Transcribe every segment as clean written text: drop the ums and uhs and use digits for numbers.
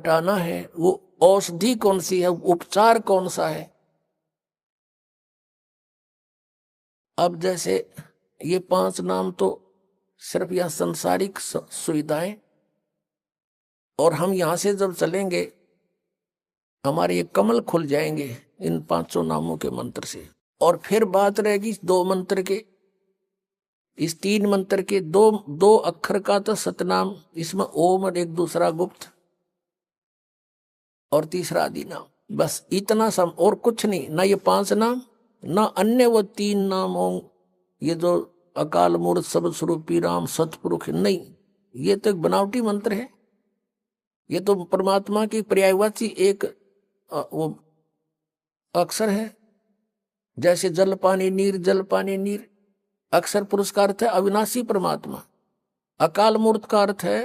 हटाना है, वो औषधि कौन सी है, उपचार कौन सा है। अब जैसे ये 5 नाम तो सिर्फ यह संसारिक सुविधाएं, और हम यहां से जब चलेंगे हमारे ये कमल खुल जाएंगे इन 5 नामों के मंत्र से। और फिर बात रहेगी 2 मंत्र के, इस 3 मंत्र के 2 अक्षर का तो सतनाम, इसमें ओम और एक दूसरा गुप्त और तीसरा आदि नाम, बस इतना सम, और कुछ नहीं। ना ये 5 नाम, ना अन्य वो 3 नाम हों, ये जो अकाल मूर्त शब्द स्वरूपी राम सतपुरुष, नहीं, ये तो एक बनावटी मंत्र है। ये तो परमात्मा की पर्यायवाची एक वो अक्षर है। जैसे जल पानी नीर, जल पानी नीर, अक्षर पुरुष का अर्थ है अविनाशी परमात्मा। अकाल मूर्त का अर्थ है,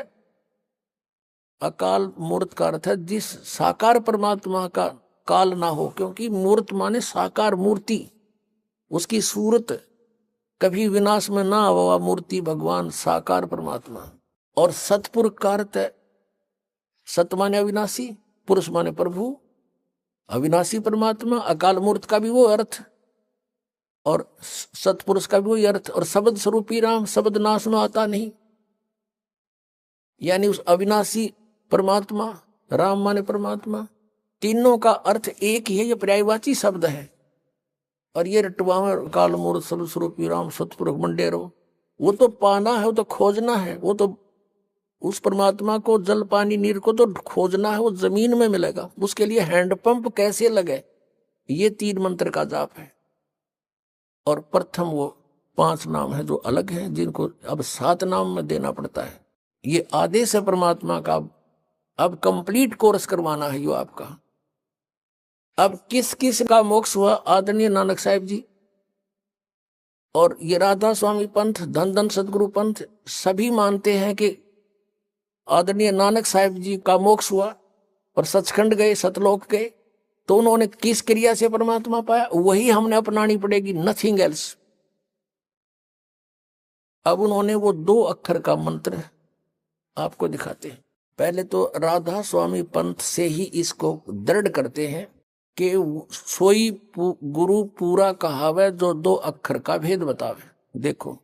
अकाल मूर्त का अर्थ है जिस साकार परमात्मा का काल ना हो, क्योंकि मूर्त माने साकार मूर्ति, उसकी सूरत कभी विनाश में ना हुआ मूर्ति भगवान साकार परमात्मा। और सतपुरुष का अर्थ है, सत माने अविनाशी, पुरुष माने प्रभु, अविनाशी परमात्मा। अकाल मूर्त का भी वो अर्थ और सतपुरुष का भी वही अर्थ। और शब्द स्वरूपी राम, शब्द नाश में आता नहीं, यानी उस अविनाशी परमात्मा, राम माने परमात्मा, तीनों का अर्थ एक ही है। ये पर्यायवाची शब्द है। और ये रटवा काल मूर्त शब्द स्वरूपी राम सतपुरुष मंडेरो, वो तो पाना है, वो तो खोजना है, वो तो उस परमात्मा को जल पानी नीर को तो खोजना है, वो जमीन में मिलेगा। उसके लिए हैंडपंप कैसे लगे, ये 3 मंत्र का जाप है। और प्रथम वो 5 नाम है जो अलग हैं, जिनको अब 7 नाम में देना पड़ता है। ये आदेश है परमात्मा का। अब कंप्लीट कोर्स करवाना है यो आपका। अब किस किस का मोक्ष हुआ, आदरणीय नानक साहिब जी और ये राधा स्वामी पंथ, धन धन सदगुरु पंथ, सभी मानते हैं कि आदरणीय नानक साहिब जी का मोक्ष हुआ और सचखंड गए, सतलोक गए। तो उन्होंने किस क्रिया से परमात्मा पाया, वही हमने अपनानी पड़ेगी, नथिंग एल्स। अब उन्होंने वो 2 अक्षर का मंत्र आपको दिखाते हैं। पहले तो राधा स्वामी पंथ से ही इसको दृढ़ करते हैं कि सोई गुरु पूरा कहावे जो 2 अक्षर का भेद बतावे। देखो,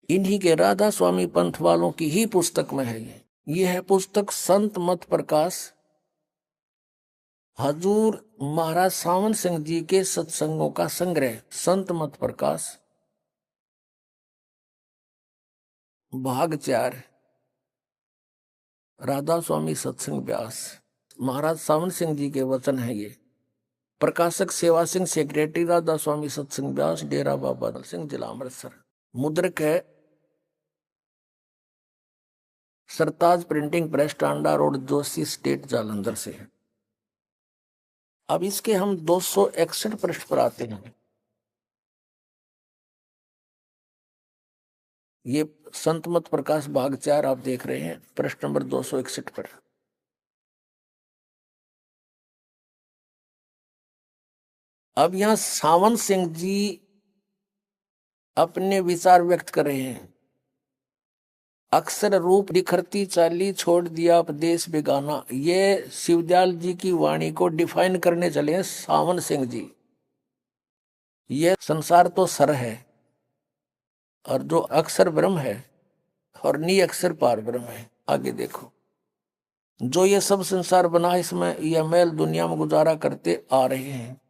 इन्हीं के राधा स्वामी पंथ वालों की ही पुस्तक में है ये है पुस्तक संत मत प्रकाश, हजूर महाराज सावन सिंह जी के सत्संगों का संग्रह, संत मत प्रकाश भाग 4, राधा स्वामी सत्संग व्यास। महाराज सावन सिंह जी के वचन है ये। प्रकाशक सेवा सिंह, सेक्रेटरी राधा स्वामी सत्संग व्यास, डेरा बाबा दल सिंह, जिला अमृतसर। मुद्रक है Sartaj printing press, Tanda road, Joshi state, Jalandhar से है। अब इसके हम 261 पृष्ठ पर आते हैं। ये संत मत प्रकाश भाग 4 आप देख रहे हैं, पृष्ठ नंबर 261 पर। अब यहां सावन सिंह जी अपने विचार व्यक्त कर रहे हैं। अक्षर रूप निखरती चाली, छोड़ दिया उपदेश बेगाना। ये शिवदयाल जी की वाणी को डिफाइन करने चले हैं सावन सिंह जी। ये संसार तो सर है और जो अक्षर ब्रह्म है और नी अक्षर पार ब्रह्म है। आगे देखो, जो ये सब संसार बना है इसमें यह मैल दुनिया में गुजारा करते आ रहे हैं,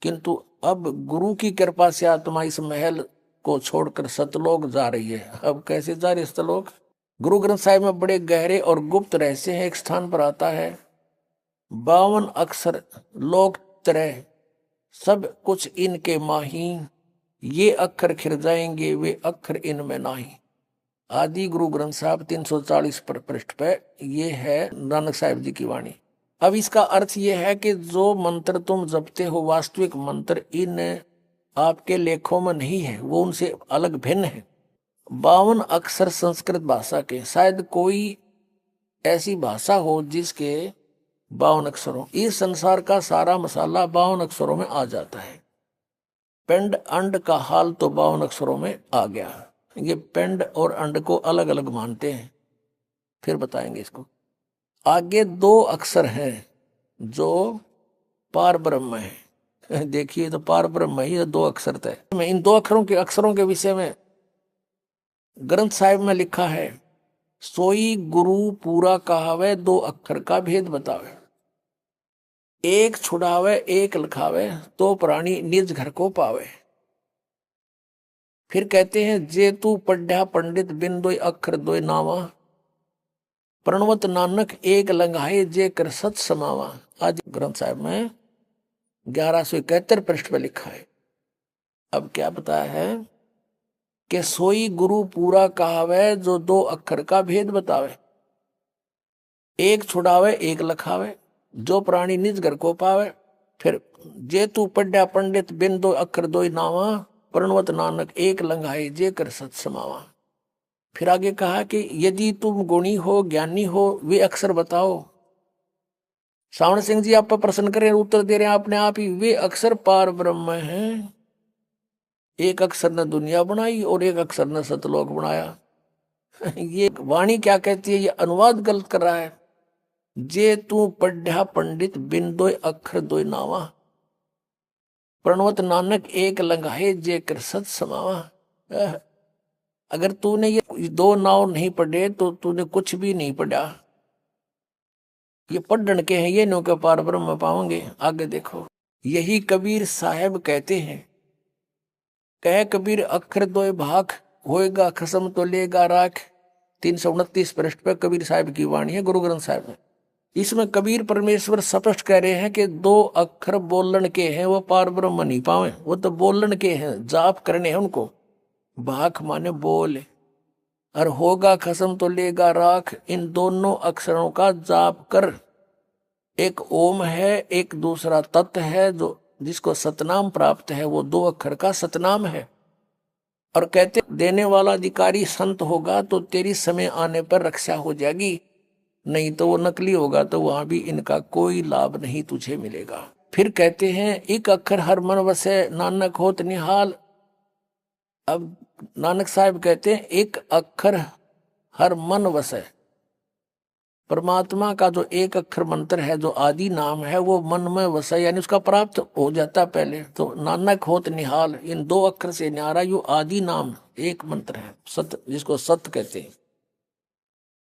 किंतु अब गुरु की कृपा से आत्मा इस महल को छोड़कर सतलोक जा रही है। अब कैसे जा रही है सतलोक? गुरु ग्रंथ साहिब में बड़े गहरे और गुप्त रहस्य हैं। एक स्थान पर आता है 52 अक्षर लोक तरह सब कुछ इनके माही, ये अक्षर खिर जाएंगे वे अक्षर इनमें नाही। आदि गुरु ग्रंथ साहब 340 पर पृष्ठ पे ये है नानक साहिब जी की वाणी। अब इसका अर्थ ये है कि जो मंत्र तुम जपते हो वास्तविक मंत्र इन आपके लेखों में नहीं है, वो उनसे अलग भिन्न है। 52 अक्षर संस्कृत भाषा के, शायद कोई ऐसी भाषा हो जिसके 52 अक्षरों, इस संसार का सारा मसाला 52 अक्षरों में आ जाता है। पिंड अंड का हाल तो 52 अक्षरों में आ गया। ये पिंड और अंड को अलग अलग मानते हैं, फिर बताएंगे इसको। आगे दो अक्षर हैं जो पार ब्रह्म है। देखिए तो पार ब्रह्म ही दो अक्षर थे। मैं इन दो अक्षरों के विषय में ग्रंथ साहिब में लिखा है, सोई गुरु पूरा कहावे, दो अक्षर का भेद बतावे। एक छुड़ावे एक लिखावे, तो प्राणी निज घर को पावे। फिर कहते हैं, जे तू पढ़ा पंडित बिन दोय अक्षर दोय नावा, प्रणवत नानक एक लंघाए जे कर सत समावा। आज ग्रंथ साहिब में 1171 पृष्ठ पर लिखा है। अब क्या बताया है कि सोई गुरु पूरा कहावे, जो दो अक्षर का भेद बतावे। एक छुड़ावे एक लखावे, जो प्राणी निज घर को पावे। फिर जे तू पढ़ा पंडित बिन दो अक्षर दोय नावा, प्रणवत नानक एक लंघाए जे कर सत समावा। फिर आगे कहा कि यदि तुम गुणी हो ज्ञानी हो, वे अक्षर बताओ। सावण सिंह जी आप पर प्रश्न करें, उत्तर दे रहे हैं अपने आप ही, वे अक्षर पार ब्रह्म हैं। एक अक्षर ने दुनिया बनाई और एक अक्षर ने सतलोक बनाया। ये वाणी क्या कहती है, ये अनुवाद गलत कर रहा है। जे तू पढ़ा पंडित बिन दोय अक्षर दोय नावा, प्रणवत नानक एक लंघाए जे कर सत समावा। अगर तूने ये दो नाव नहीं पढ़े तो तूने कुछ भी नहीं पढ़ा। ये पढ़न के हैं, ये नो के पार ब्रह्म पाओगे। आगे देखो, यही कबीर साहब कहते हैं, कह कबीर अक्षर दोय भाख, होएगा खसम तो लेगा राख। 329 पृष्ठ पर कबीर साहब की वाणी है गुरु ग्रंथ साहब में। इसमें कबीर परमेश्वर स्पष्ट कह रहे हैं कि दो अक्षर बोलन के हैं, वो पार ब्रह्म नहीं पावे। वो तो बोलन के हैं, जाप करने हैं उनको। भाख माने बोल, और होगा खसम तो लेगा राख। इन दोनों अक्षरों का जाप कर। एक ओम है, एक दूसरा तत् है, जो जिसको सतनाम प्राप्त है, वो दो अक्षर का सतनाम है। और कहते देने वाला अधिकारी संत होगा तो तेरी समय आने पर रक्षा हो जाएगी, नहीं तो वो नकली होगा तो वहां भी इनका कोई लाभ नहीं तुझे मिलेगा। फिर कहते हैं, एक अक्षर हर मन वसे, नानक होत निहाल। अब नानक साहब कहते हैं, एक अक्षर हर मन वसे। परमात्मा का जो एक अक्षर मंत्र है, जो आदि नाम है, वो मन में वसे, यानी उसका प्राप्त हो जाता पहले। तो नानक होत निहाल, इन दो अक्षर से न्यारा यो आदि नाम एक मंत्र है, सत, जिसको सत्य कहते हैं।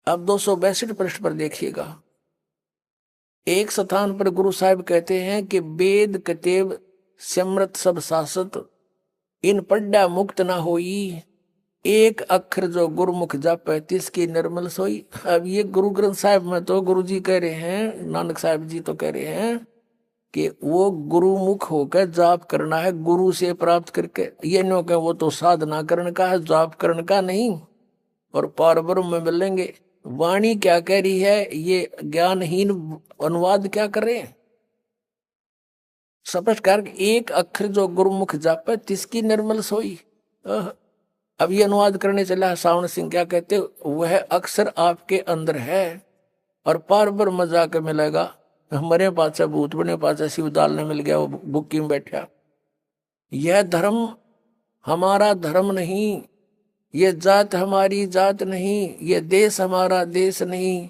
अब 262 पृष्ठ पर देखिएगा, एक स्थान पर गुरु साहब कहते हैं कि वेद कतेव समृत सब शासत, इन पढ़ा मुक्त ना होई। एक अक्षर जो गुरुमुख जापै तिसकी निर्मल सोई। अब ये गुरु ग्रंथ साहब में तो गुरु जी कह रहे हैं, नानक साहब जी तो कह रहे हैं कि वो गुरुमुख होकर जाप करना है, गुरु से प्राप्त करके। ये नो के वो तो साधना करने का है, जाप करने का नहीं, और पार ब्रह्म में मिलेंगे। वाणी क्या कह रही है, ये ज्ञानहीन अनुवाद क्या कर रहे हैं। स्पष्ट कर, एक अक्षर जो गुरुमुख जापै तिसकी निर्मल सोई। अब ये अनुवाद करने चला है सावण सिंह, क्या कहते, वह अक्षर आपके अंदर है और पार ब्रह्म जाकर मिलेगा। हमारे पाचा भूत बने पाचा शिव डालने मिल गया, वो बुक्की में बैठा। यह धर्म हमारा धर्म नहीं, ये जात हमारी जात नहीं, ये देश हमारा देश नहीं।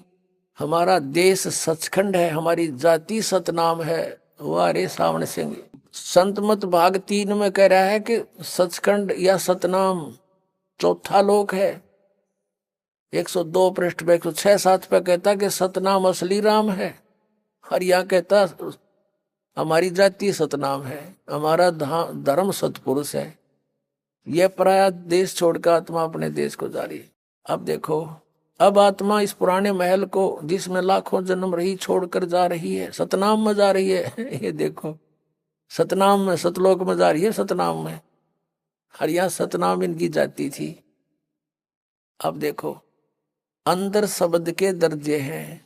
हमारा देश सचखंड है, हमारी जाति सतनाम है। वाह रे सावण सिंह। संत मत भाग 3 में कह रहा है कि सचखंड या सतनाम चौथा लोक है। 102 पृष्ठ पे 106-7 पे कहता कि सतनाम असली राम है। और यहाँ कहता हमारी जाति सतनाम है, हमारा धर्म सतपुरुष है। यह पराया देश छोड़कर आत्मा अपने देश को जा रही है। अब देखो, अब आत्मा इस पुराने महल को जिसमें लाखों जन्म रही छोड़कर जा रही है, सतनाम में जा रही है। ये देखो, सतनाम में, सतलोक में जा रही है, सतनाम में। और यहाँ सतनाम इनकी जाति थी। अब देखो, अंदर शब्द के दर्जे हैं,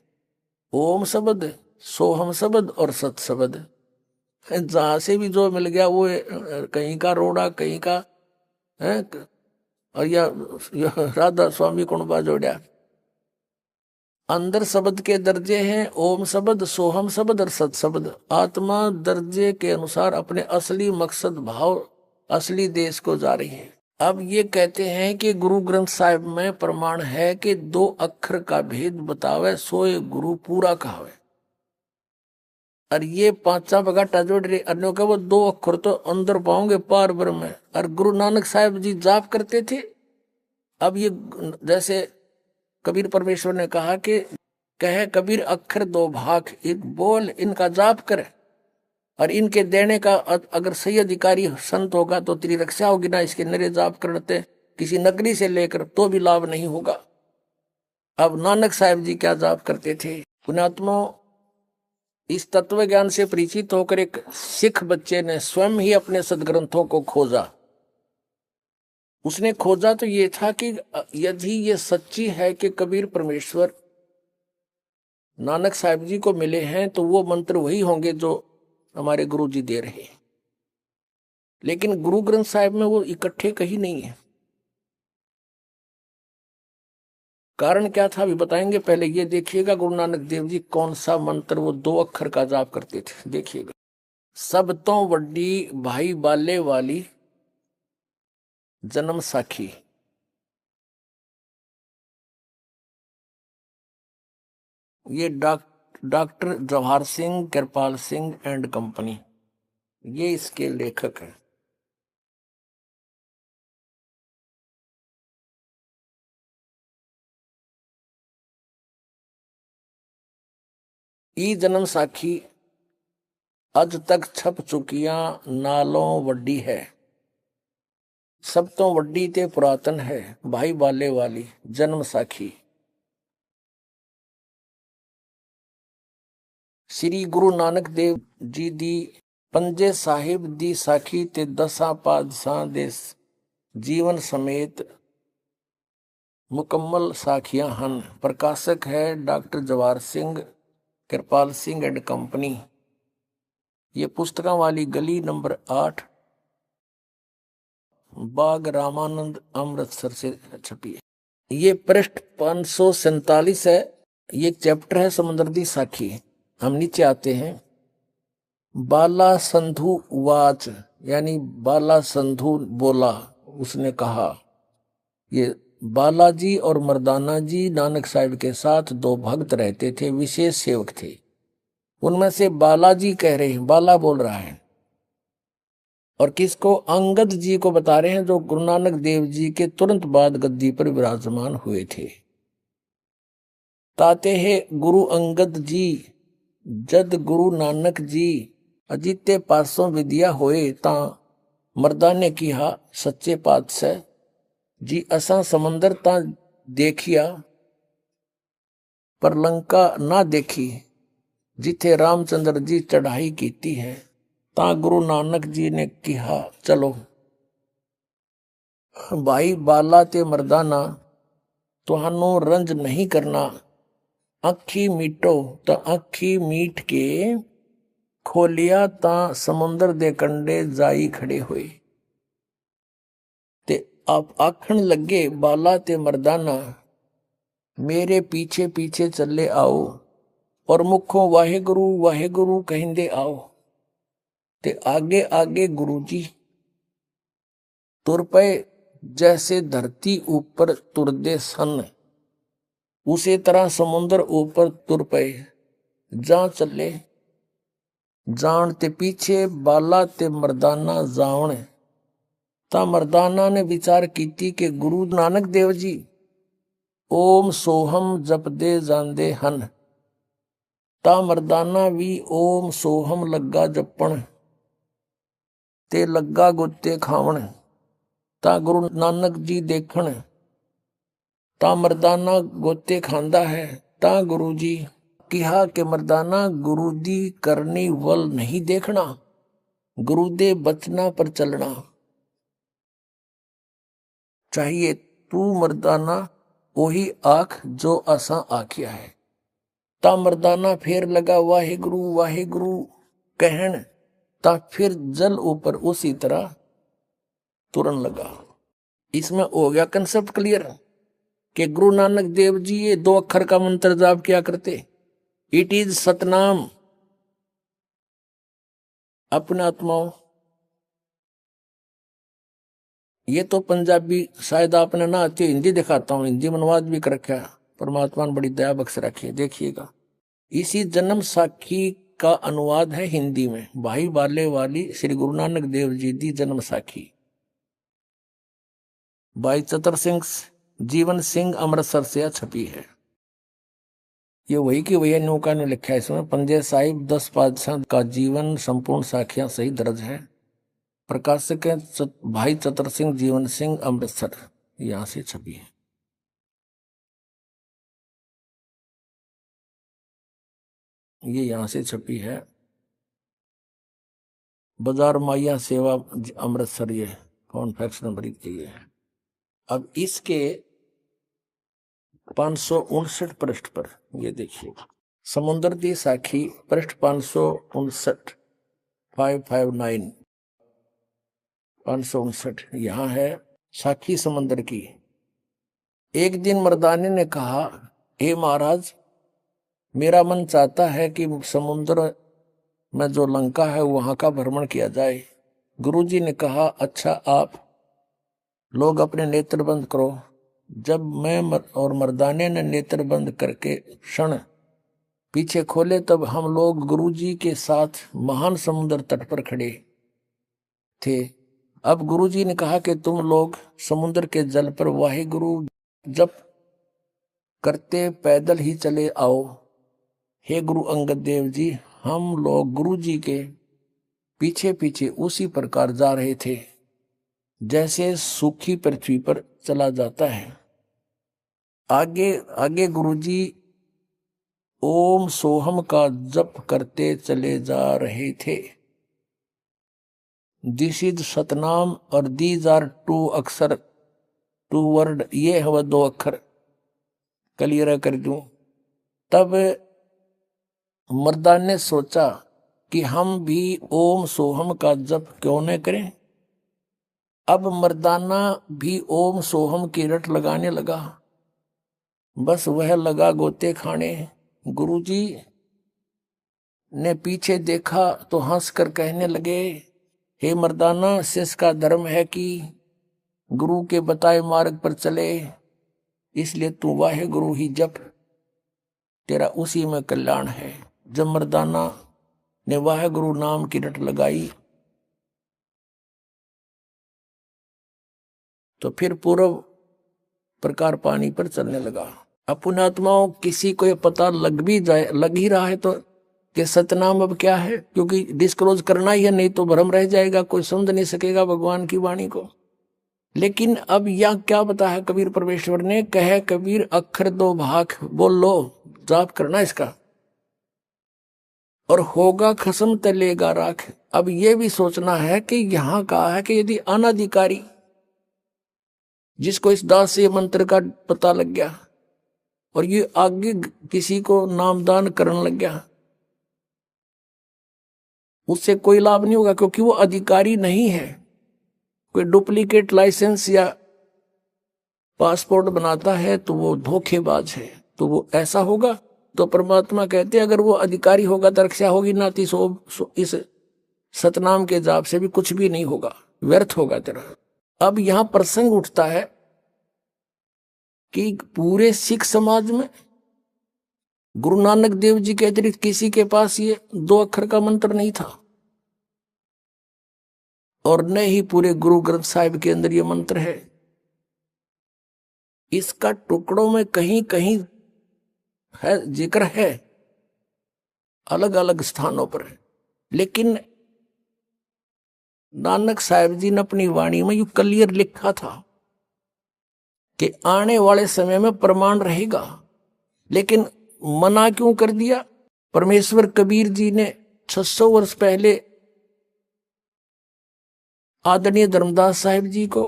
ओम शब्द, सोहम शब्द और सत शब्द। जहां से भी जो मिल गया वो कहीं का रोड़ा, कहीं का है, और या राधा स्वामी कुणबा जोड़ा। अंदर शब्द के दर्जे हैं, ओम शब्द, सोहम शब्द और सत शब्द। आत्मा दर्जे के अनुसार अपने असली मकसद भाव, असली देश को जा रही है। अब ये कहते हैं कि गुरु ग्रंथ साहिब में प्रमाण है कि 2 अक्षर का भेद बतावे सोए गुरु पूरा कहावे। और ये पांचा बगाटा जोड़ रहे अन्यों का वो 2 अक्षर तो अंदर पाओगे पार ब्रह्म में। और गुरु नानक साहिब जी जाप करते थे। अब ये जैसे कबीर परमेश्वर ने कहा कि कहे कबीर अक्षर 2 भाग एक बोल इनका जाप करे। और इनके देने का अगर सही अधिकारी संत होगा तो तेरी रक्षा होगी ना। इसके नरे जाप करते किसी नगरी से लेकर तो भी लाभ नहीं होगा। अब नानक साहिब जी क्या जाप करते थे। पुण्यात्मा, इस तत्व ज्ञान से परिचित होकर एक सिख बच्चे ने स्वयं ही अपने सदग्रंथों को खोजा। उसने खोजा तो ये था कि यदि ये सच्ची है कि कबीर परमेश्वर नानक साहिब जी को मिले हैं तो वो मंत्र वही होंगे जो हमारे गुरु जी दे रहे हैं। लेकिन गुरु ग्रंथ साहिब में वो इकट्ठे कहीं नहीं है। कारण क्या था अभी बताएंगे। पहले ये देखिएगा गुरु नानक देव जी कौन सा मंत्र वो 2 अक्षर का जाप करते थे। देखिएगा, सब तो वड्डी भाई बाले वाली जन्म साखी। ये doctor Jawahar Singh Kirpal Singh and company, ये इसके लेखक हैं। ई जन्म साखी अज तक छप चुकियां नालों वड्डी है। सब तो वड्डी ते पुरातन है भाई बाले वाली जन्म साखी। श्री गुरु नानक देव जी दी पंजे साहिब दी साखी ते 10 पातशाह दे जीवन समेत मुकम्मल साखियां हन। प्रकाशक है doctor Jawahar Singh Kirpal Singh and company. ये पुस्तकों वाली गली नंबर 8 बाग रामानंद अमृतसर से छपी है। ये पृष्ठ 547 है। ये एक चैप्टर है समुद्र दी साखी। हम नीचे आते हैं। बाला संधु वाच यानी बाला संधु बोला, उसने कहा। ये बालाजी और मर्दाना जी नानक साहिब के साथ 2 भक्त रहते थे, विशेष सेवक थे। उनमें से बालाजी कह रहे हैं, बाला बोल रहा है। और किसको? अंगद जी को बता रहे हैं जो गुरु नानक देव जी के तुरंत बाद गद्दी पर विराजमान हुए थे। ताते है गुरु अंगद जी जद गुरु नानक जी अजीते पासों विद्या होए ता मर्दाने किहा सच्चे पातशाह जी असा समंदर ता देखिया पर लंका ना देखी जिथे रामचंद्र जी चढ़ाई कीती है। ता गुरु नानक जी ने कहा चलो भाई बाला ते मर्दाना तुहानू रंज नहीं करना। अखी मीटो तो अखी मीट के खोलिया ता समुंदर दे कंडे जाई खड़े हुए। ते आप आखन लगे बाला ते मर्दाना मेरे पीछे पीछे चले आओ और मुखों वाहे गुरु कहिंदे आओ। ते आगे आगे गुरु जी तुर पे जैसे धरती ऊपर तुरदे सन उसी तरह समुद्र ऊपर तुर पे जा चले जान ते पीछे बाला ते मर्दाना जावण। ता मर्दाना ने विचार कीती कि गुरु नानक देव जी ओम सोहम जपदे जांदे हन। ता मर्दाना भी ओम सोहम लगा जपण ते लगा गोते खावण। ता गुरु नानक जी देखण ता मर्दाना गोते खांदा है। ता गुरु जी कहा कि मर्दाना गुरु दी करनी वल नहीं देखना, गुरु दे बचना पर चलना चाहिए। तू मर्दाना वही आख जो असा आखिया है। ता मर्दाना फिर लगा वाहे गुरु कहन। ता फिर जल ऊपर उसी तरह तुरन लगा। इसमें हो गया कंसेप्ट क्लियर कि गुरु नानक देव जी ये 2 अक्षर का मंत्र जाप किया करते। It is Satnam. अपने आत्माओं ये तो पंजाबी शायद आपने ना आती हो, हिंदी दिखाता हूँ, हिंदी में अनुवाद भी कर रखा है। परमात्मा ने बड़ी दया बख्श रखी है, देखिएगा। इसी जन्म साखी का अनुवाद है हिंदी में, भाई बाले वाली श्री गुरु नानक देव जी दी जन्म साखी, भाई चतर सिंह जीवन सिंह अमृतसर से छपी है। ये वही की वही नौका ने लिखा है इसमें। पंजे साहिब 10 पातशाह का जीवन संपूर्ण साखियां सही दर्ज है। प्रकाशक है भाई चतर सिंह जीवन सिंह अमृतसर, यहां से छपी है। ये यहां से छपी है, बाजार माइया सेवा अमृतसर, ये कौन फैक्स नंबर की है। अब इसके 559 पृष्ठ पर ये देखिए, समुद्र दी साखी पृष्ठ 559, 559 559 यहां है साखी समुद्र की। एक दिन मर्दाने ने कहा, हे महाराज, मेरा मन चाहता है कि समुद्र में जो लंका है वहां का भ्रमण किया जाए। गुरुजी ने कहा, अच्छा, आप लोग अपने नेत्र बंद करो। जब मैं और मर्दाने ने नेत्र बंद करके क्षण पीछे खोले, तब हम लोग गुरुजी के साथ महान समुद्र तट पर खड़े थे। अब गुरुजी ने कहा कि तुम लोग समुद्र के जल पर वाहिगुरु जप करते पैदल ही चले आओ। हे गुरु अंगद देव जी, हम लोग गुरुजी के पीछे पीछे उसी प्रकार जा रहे थे जैसे सूखी पृथ्वी पर चला जाता है। आगे आगे गुरुजी ओम सोहम का जप करते चले जा रहे थे। दिस इज सतनाम और दीज आर 2 अक्षर, 2 वर्ड, ये है वह 2 अक्षर, क्लियर कर दूं। तब मर्दान ने सोचा कि हम भी ओम सोहम का जप क्यों न करें। अब मर्दाना भी ओम सोहम की रट लगाने लगा। बस वह लगा गोते खाने। गुरुजी ने पीछे देखा तो हंसकर कहने लगे, हे मर्दाना, शिष्य का धर्म है कि गुरु के बताए मार्ग पर चले, इसलिए तू वाहे गुरु ही जप, तेरा उसी में कल्याण है। जब मर्दाना ने वाहे गुरु नाम की रट लगाई तो फिर पूर्व प्रकार पानी पर चलने लगा। अपने आत्माओं, किसी को ये पता लग ही रहा है तो कि सतनाम अब क्या है, क्योंकि डिस्क्लोज करना ही है, नहीं तो भ्रम रह जाएगा, कोई समझ नहीं सकेगा भगवान की वाणी को। लेकिन अब यह क्या बताया कबीर परमेश्वर ने, कहे कबीर अक्षर 2 भाग बोल लो, जाप करना इसका, और होगा खसम तलेगा राख। अब ये भी सोचना है कि यहां कहा है कि यदि अनाधिकारी जिसको इस दास से मंत्र का पता लग गया और ये आगे किसी को नामदान करने लग गया, उससे कोई लाभ नहीं होगा, क्योंकि वो अधिकारी नहीं है। कोई डुप्लीकेट लाइसेंस या पासपोर्ट बनाता है तो वो धोखेबाज है, तो वो ऐसा होगा। तो परमात्मा कहते हैं अगर वो अधिकारी होगा तो रक्षा होगी ना, इस सतनाम के जाप से भी कुछ भी नहीं होगा, व्यर्थ होगा तेरा। अब यहां प्रसंग उठता है कि पूरे सिख समाज में गुरु नानक देव जी के अतिरिक्त किसी के पास ये 2 अक्षर का मंत्र नहीं था, और न ही पूरे गुरु ग्रंथ साहिब के अंदर ये मंत्र है। इसका टुकड़ों में कहीं कहीं है, जिक्र है, अलग अलग स्थानों पर है, लेकिन नानक साहिब जी ने अपनी वाणी में यू क्लियर लिखा था कि आने वाले समय में प्रमाण रहेगा। लेकिन मना क्यों कर दिया? परमेश्वर कबीर जी ने 600 वर्ष पहले आदरणीय धर्मदास साहिब जी को,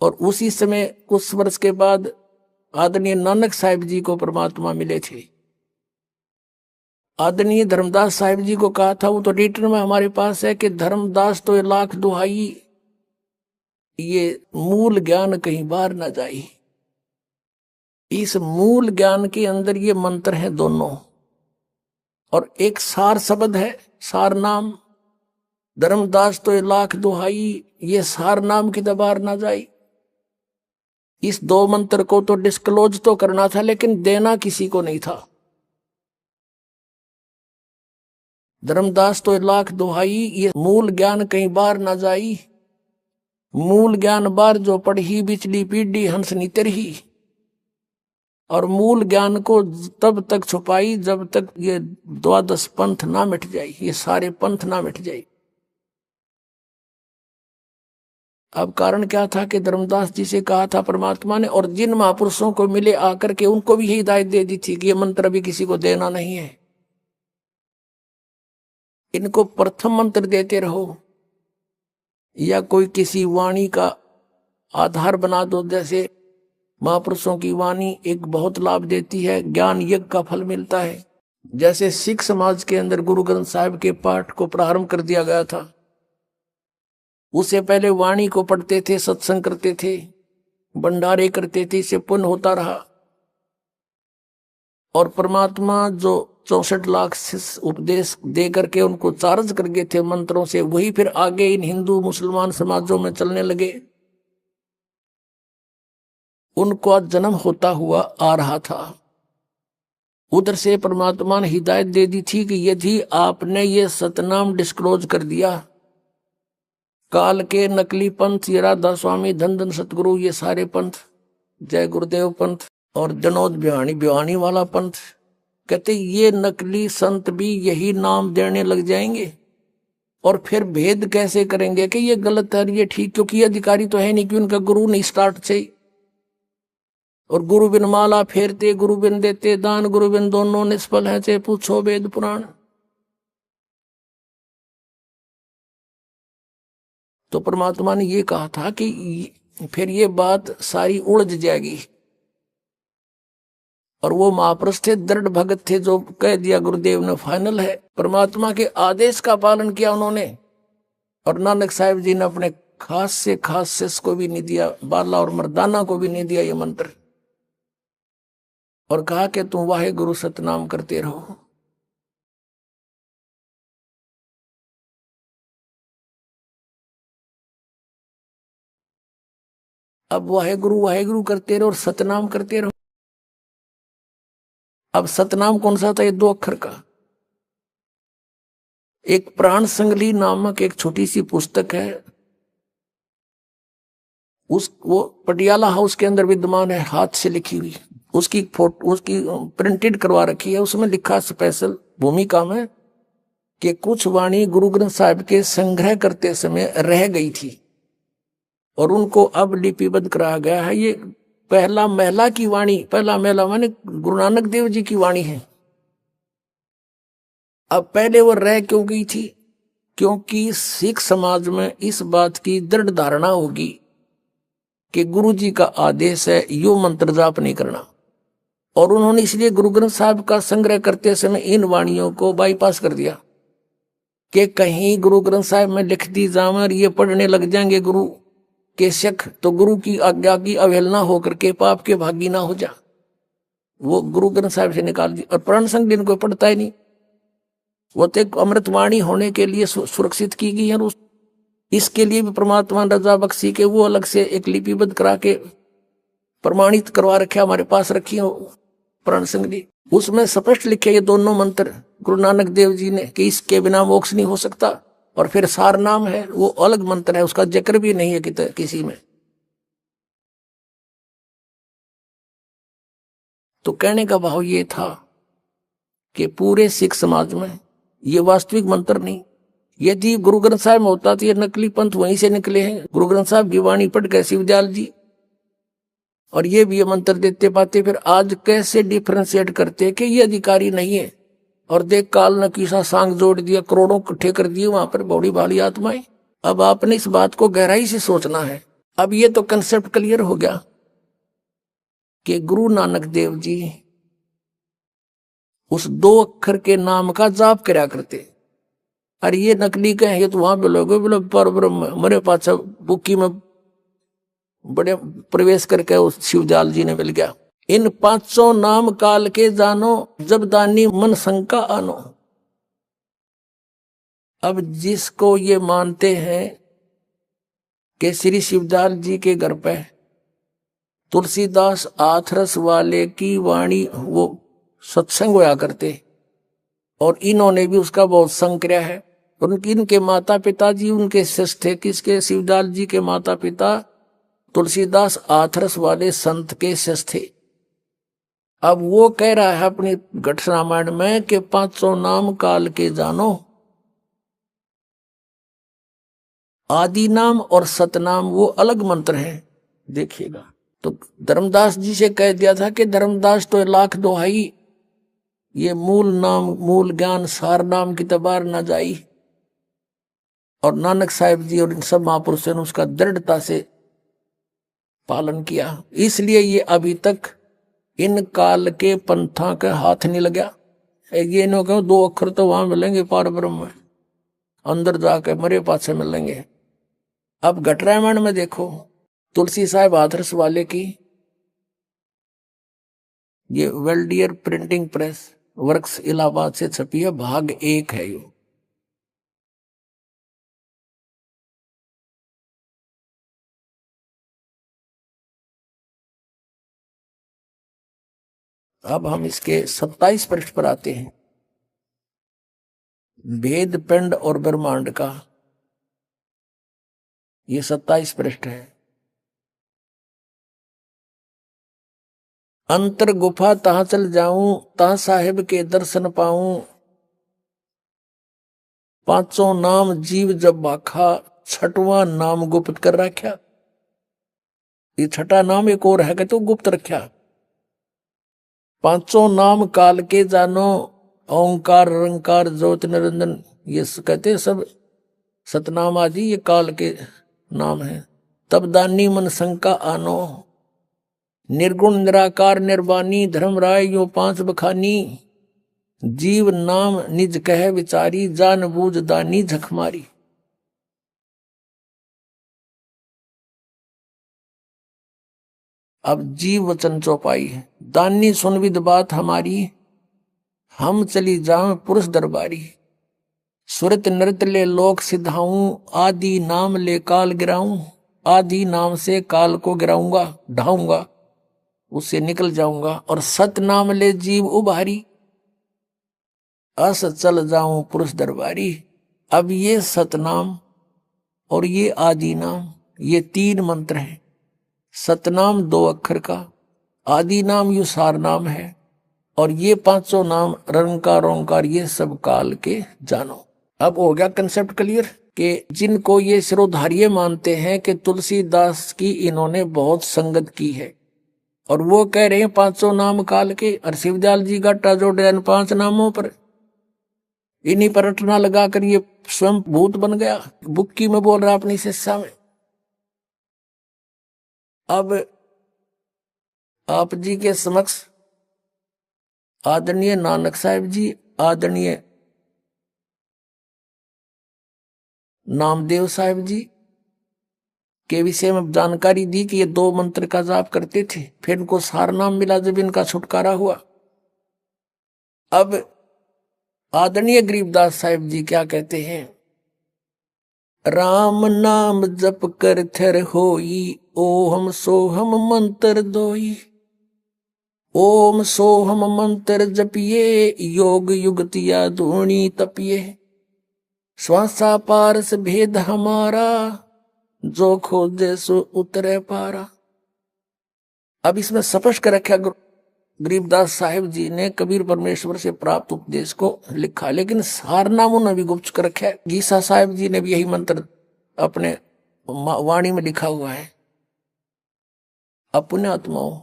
और उसी समय कुछ वर्ष के बाद आदरणीय नानक साहिब जी को परमात्मा मिले थे। आदरणीय धर्मदास साहिब जी को कहा था, वो तो रिटर्न में हमारे पास है, कि धर्मदास तो 1,00,000 दुहाई, ये मूल ज्ञान कहीं बाहर ना जाए। इस मूल ज्ञान के अंदर ये मंत्र है दोनों, और एक सार शब्द है, सार नाम, धर्मदास तो लाख दुहाई, ये सार नाम की दबार ना जाई। इस दो मंत्र को तो डिस्क्लोज तो करना था, लेकिन देना किसी को नहीं था। धर्मदास तो लाख दुहाई, ये मूल ज्ञान कहीं बार ना जाई। मूल ज्ञान बार जो पढ़ी, बिचली पीढ़ी हंस नितर ही। और मूल ज्ञान को तब तक छुपाई जब तक ये द्वादश पंथ ना मिट जाए, ये सारे पंथ ना मिट जाए। अब कारण क्या था कि धर्मदास जी से कहा था परमात्मा ने, और जिन महापुरुषों को मिले आकर के उनको भी यही हिदायत दे दी थी कि ये मंत्र अभी किसी को देना नहीं है, इनको प्रथम मंत्र देते रहो, या कोई किसी वाणी का आधार बना दो। जैसे महापुरुषों की वाणी एक बहुत लाभ देती है, ज्ञान यज्ञ का फल मिलता है। जैसे सिख समाज के अंदर गुरु ग्रंथ साहिब के पाठ को प्रारंभ कर दिया गया था, उससे पहले वाणी को पढ़ते थे, सत्संग करते थे, भंडारे करते थे, इससे पुण्य होता रहा। और परमात्मा जो 64 लाख उपदेश दे करके उनको चार्ज कर गए थे मंत्रों से, वही फिर आगे इन हिंदू मुसलमान समाजों में चलने लगे। उनको जन्म होता हुआ आ रहा था। उधर से परमात्मा ने हिदायत दे दी थी कि यदि आपने ये सतनाम डिस्क्लोज कर दिया, काल के नकली पंथ, ये राधा स्वामी, धन धन सतगुरु, ये सारे पंथ, जय गुरुदेव पंथ और जनोद बिहानी वाला पंथ, कहते ये नकली संत भी यही नाम देने लग जाएंगे। और फिर भेद कैसे करेंगे कि ये गलत है ये ठीक, क्योंकि ये अधिकारी तो है नहीं कि उनका गुरु नहीं स्टार्ट से। और गुरु बिन माला फेरते, गुरु बिन देते दान, गुरु बिन दोनों निष्फल है, चाहे पूछो वेद पुराण। तो परमात्मा ने ये कहा था कि फिर ये बात सारी उलझ जाएगी। और वो महापुरुष थे, दृढ़ भगत थे, जो कह दिया गुरुदेव ने फाइनल है। परमात्मा के आदेश का पालन किया उन्होंने। और नानक साहिब जी ने अपने खास से खास शिष्य को भी नहीं दिया, बाला और मर्दाना को भी नहीं दिया ये मंत्र, और कहा कि तुम वाहे गुरु सतनाम करते रहो। अब वाहे गुरु करते रहो और सतनाम करते रहो। अब सतनाम कौन सा था? ये 2 अक्षर का। एक प्राण संगली नामक एक छोटी सी पुस्तक है, वो पटियाला हाउस के अंदर विद्यमान है, हाथ से लिखी हुई। उसकी फोटो, उसकी प्रिंटेड करवा रखी है। उसमें लिखा स्पेशल भूमिका में कि कुछ वाणी गुरु ग्रंथ साहिब के संग्रह करते समय रह गई थी और उनको अब लिपिबद्ध कराया गया है। ये पहला महला की वाणी, पहला महला माने गुरु नानक देव जी की वाणी है। अब पहले वो रह क्यों गई थी? क्योंकि सिख समाज में इस बात की दृढ़ धारणा होगी कि गुरु जी का आदेश है यो मंत्र जाप नहीं करना, और उन्होंने इसलिए गुरु ग्रंथ साहिब का संग्रह करते समय इन वाणियों को बाईपास कर दिया कि कहीं गुरु ग्रंथ साहिब में लिख दी जाए और ये पढ़ने लग जाएंगे गुरु के सिख, तो गुरु की आज्ञा की अवहेलना होकर के पाप के भागी ना हो जा। वो गुरु ग्रंथ साहिब से निकाल दी। और प्राण संग दिन को पढ़ता ही नहीं, वो तो एक अमृतवाणी होने के लिए सुरक्षित की गई है। इसके लिए भी परमात्मा ने रजा बख्शी के वो अलग से एक लिपिबद्ध करा के प्रमाणित करवा रखे, हमारे पास रखी हो प्राण संगली। उसमें स्पष्ट लिखे ये दोनों मंत्र गुरु नानक देव जी ने कि इसके बिना मोक्ष नहीं हो सकता। और फिर सार नाम है, वो अलग मंत्र है, उसका जिक्र भी नहीं है किसी में। तो कहने का भाव ये था कि पूरे सिख समाज में ये वास्तविक मंत्र नहीं। यदि गुरु ग्रंथ साहिब में होता तो ये नकली पंथ वहीं से निकले हैं। गुरु ग्रंथ साहिब की वाणी पढ़ के शिवदयाल जी और ये भी ये मंत्र देते पाते, फिर आज कैसे डिफ्रेंशिएट करते कि ये अधिकारी नहीं है। और देख काल न किसा सांग जोड़ दिया, करोड़ों इकट्ठे कर दिए वहां पर बौड़ी भाली आत्माएं। अब आपने इस बात को गहराई से सोचना है। अब ये तो कंसेप्ट क्लियर हो गया कि गुरु नानक देव जी उस 2 अक्षर के नाम का जाप कराया करते। अरे ये नकली कहे, ये तो वहां बोलोगे बोलो पर ब्रह्म मरे पाछा बुक्की में बड़े प्रवेश करके उस शिवजाल जी ने मिल गया। इन 500 नाम काल के जानो, जब दानी मन शंका आनो। अब जिसको ये मानते हैं कि श्री शिवदयाल जी के घर पे तुलसीदास आथरस वाले की वाणी वो सत्संग होया करते, और इन्होंने भी उसका बहुत संग किया है। इनके माता पिता जी उनके शिष्य थे। किसके? शिवदयाल जी के माता पिता तुलसीदास आथरस वाले संत के शिष्य थे। अब वो कह रहा है अपनी घट रामायण में कि 500 नाम काल के जानो, आदि नाम और सतनाम वो अलग मंत्र हैं। देखिएगा, तो धर्मदास जी से कह दिया था कि धर्मदास तो लाख दोहाई, ये मूल नाम मूल ज्ञान सार नाम की तबार न जाई। और नानक साहिब जी और इन सब महापुरुषों ने उसका दृढ़ता से पालन किया, इसलिए ये अभी तक इन काल के पंथा के हाथ नहीं लगा। ये नो कहो 2 अक्षर तो वहां मिलेंगे पार ब्रह्म में, अंदर जाके मरे पाछे मिलेंगे। अब घट रामायण में देखो, तुलसी साहब हाथरस वाले की ये वेल्डियर प्रिंटिंग प्रेस वर्क्स इलाहाबाद से छपी है, भाग 1 है ये। अब हम इसके 27 पृष्ठ पर आते हैं। भेद पिंड और ब्रह्मांड का ये 27 पृष्ठ है। अंतर गुफा तहां चल जाऊं, तहां साहिब के दर्शन पाऊं, 500 नाम जीव जब बाखा, 6वां नाम गुप्त कर रखा। ये 6ठा नाम एक और है कि तो गुप्त रखा। 500 नाम काल के जानो, ओंकार रंकार ज्योति निरंजन, ये कहते हैं सब सतनाम आदि ये काल के नाम है। तब दानी मन शंका आनो, निर्गुण निराकार निर्वाणी धर्मराय यो 5 बखानी, जीव नाम निज कह विचारी, जान बूझ दानी झकमारी। अब जीव वचन चौपाई है, दानी सुन विद बात हमारी, हम चली जाऊं पुरुष दरबारी, सुरत नृत ले लोक सिधाऊं, आदि नाम ले काल गिराऊं, आदि नाम से काल को गिराऊंगा ढाऊंगा, उससे निकल जाऊंगा, और सत नाम ले जीव उभारी, अस चल जाऊं पुरुष दरबारी। अब ये सतनाम और ये आदि नाम ये 3 मंत्र हैं। सतनाम 2 अक्षर का, आदि नाम यू सार नाम है, और ये 500 नाम रंकार ओंकार ये सब काल के जानो। अब हो गया कंसेप्ट क्लियर कि जिनको ये सिरोधार्य मानते हैं कि तुलसीदास की इन्होंने बहुत संगत की है, और वो कह रहे हैं 500 नाम काल के, और शिवदयाल जी गट्टा जोड़े 5 नामों पर, इन्हीं पर रटना लगाकर ये स्वयं भूत बन गया। बुक्की में बोल रहा अपनी शिष्या में। अब आप जी के समक्ष आदरणीय नानक साहिब जी, आदरणीय नामदेव साहिब जी के विषय में जानकारी दी कि ये 2 मंत्र का जाप करते थे, फिर इनको सार नाम मिला जब इनका छुटकारा हुआ। अब आदरणीय गरीबदास साहिब जी क्या कहते हैं, राम नाम जप कर थर होई, ओम सोहम मंत्र दोई, ओम सोहम मंत्र जपिए, योग युगतिया धूणी तपिए, श्वासा पारस भेद हमारा, जो खोजे सो उतरे पारा। अब इसमें स्पष्ट कर रखा गरीबदास साहिब जी ने कबीर परमेश्वर से प्राप्त उपदेश को लिखा, लेकिन सारनामों ने भी गुप्त कर रखा है। गीसा साहिब जी ने भी यही मंत्र अपने वाणी में लिखा हुआ है। अपने आत्माओं,